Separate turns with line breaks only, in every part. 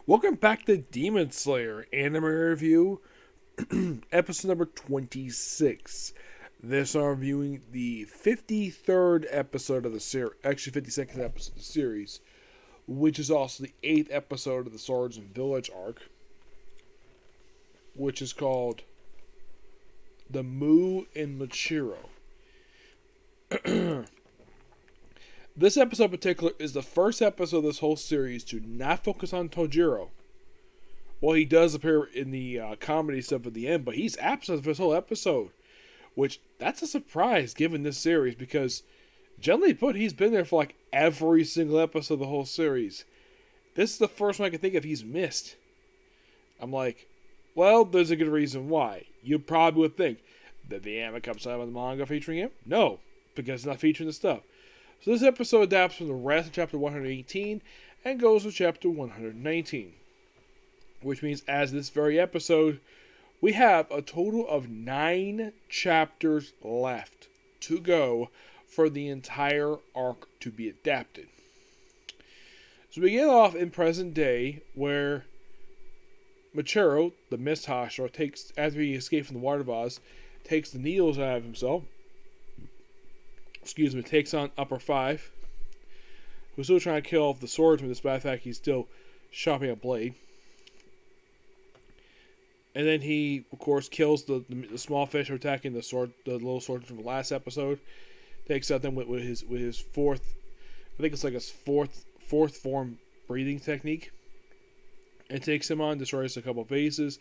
Welcome back to Demon Slayer Anime Review, episode number 26. This I'm reviewing the 53rd episode of the series, actually 52nd episode of the series, which is also the 8th episode of the Swordsmith Village arc, which is called The Mu in Muichiro. This episode in particular is the first episode of this whole series to not focus on Tojiro. Well, he does appear in the comedy stuff at the end, but he's absent for this whole episode. Which, that's a surprise given this series, because generally put, he's been there for like every single episode of the whole series. This is the first one I can think of he's missed. I'm like, well, there's a good reason why. You probably would think that the anime comes out with the manga featuring him. No, because it's not featuring the stuff. So this episode adapts from the rest of chapter 118 and goes to chapter 119. Which means as this very episode, we have a total of 9 chapters left to go for the entire arc to be adapted. So we get off in present day where Muichiro, the Mist Hashira, takes, after he escaped from the Water Vase, takes the needles out of himself. Takes on Upper 5, who's still trying to kill off the swordsman despite the fact he's still sharpening a blade. And then he, of course, kills the small fish who are attacking the little swordsman from the last episode. Takes out them with his fourth, I think it's like his fourth form breathing technique. And takes him on, destroys a couple of vases,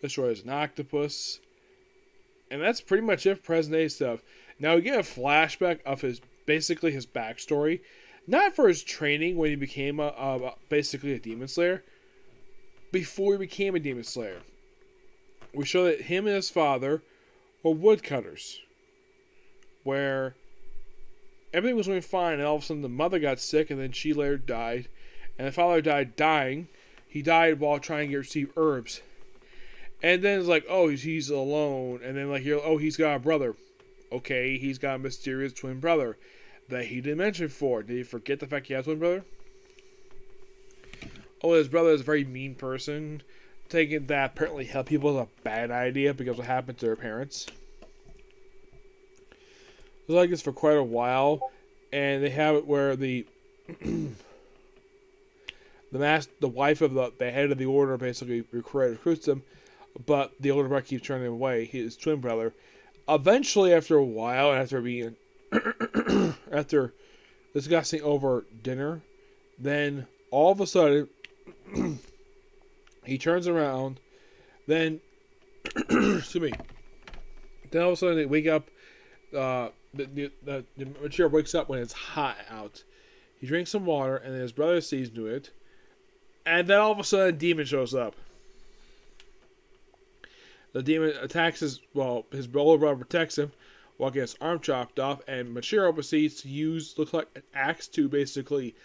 destroys an octopus. And that's pretty much it for present day stuff. Now we get a flashback of his backstory, not for his training when he became basically a demon slayer, before he became a demon slayer. We show that him and his father were woodcutters, where everything was going fine, and all of a sudden the mother got sick, and then she later died, and the father died dying. He died while trying to receive herbs, and then it's like, oh, he's alone, and then like, he's got a brother. Okay, he's got a mysterious twin brother that he didn't mention before. Did he forget the fact he has a twin brother? Oh, his brother is a very mean person. Taking that apparently help people is a bad idea because of what happened to their parents. It was like this for quite a while, and they have it where the wife of the head of the order basically recruits him, but the older brother keeps turning him away. His twin brother. Eventually, after a while, after discussing over dinner, then all of a sudden he turns around. Then, excuse me. Then all of a sudden they wake up. The Muichiro wakes up when it's hot out. He drinks some water, and then his brother sees to it. And then all of a sudden, a demon shows up. The demon attacks his older brother protects him while getting his arm chopped off, and Muichiro proceeds to looks like an axe to basically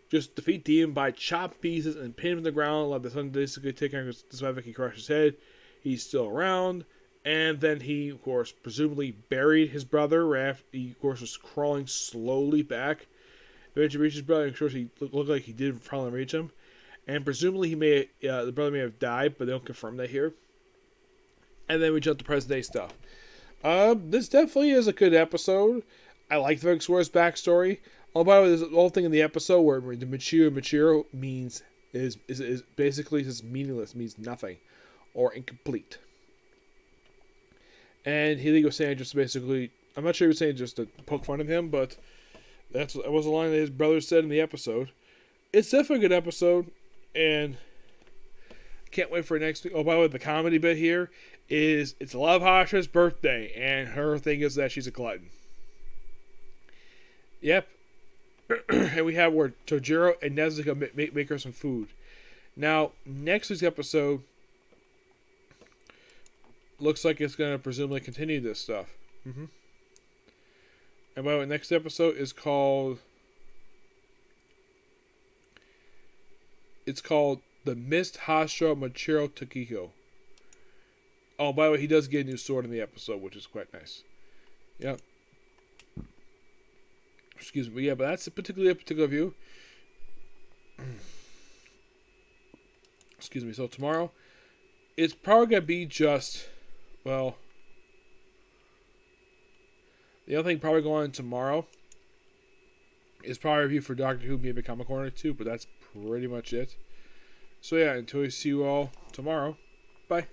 just defeat the demon by chop pieces and pin him to the ground, let the sun basically take him, despite if he crushes his head. He's still around, and then he, of course, presumably buried his brother after he, of course, was crawling slowly back. Eventually reached his brother, and of course he looked like he did finally reach him. And presumably the brother may have died, but they don't confirm that here. And then we jump to present day stuff. This definitely is a good episode. I like the Swordsmith's backstory. By the way, there's a whole thing in the episode where the Muichiro means is basically just meaningless, means nothing, or incomplete. And he was saying just basically, I'm not sure he was saying just to poke fun at him, but that was a line that his brother said in the episode. It's definitely a good episode, and can't wait for next week. Oh, by the way, the comedy bit here is it's Love Hashira's birthday, and her thing is that she's a glutton. Yep. And we have where Tojiro and Nezuko make her some food. Now, next week's episode looks like it's going to presumably continue this stuff. And by the way, next episode is called... It's called The Mist Hashira Muichiro Tokiko. Oh, by the way, he does get a new sword in the episode, which is quite nice. Yep. Excuse me. Yeah, but that's a particular view. Excuse me. So tomorrow, it's probably gonna be just, well, the other thing probably going on tomorrow is probably a review for Doctor Who, maybe Comic Corner too, but that's pretty much it. So yeah, until we see you all tomorrow, bye.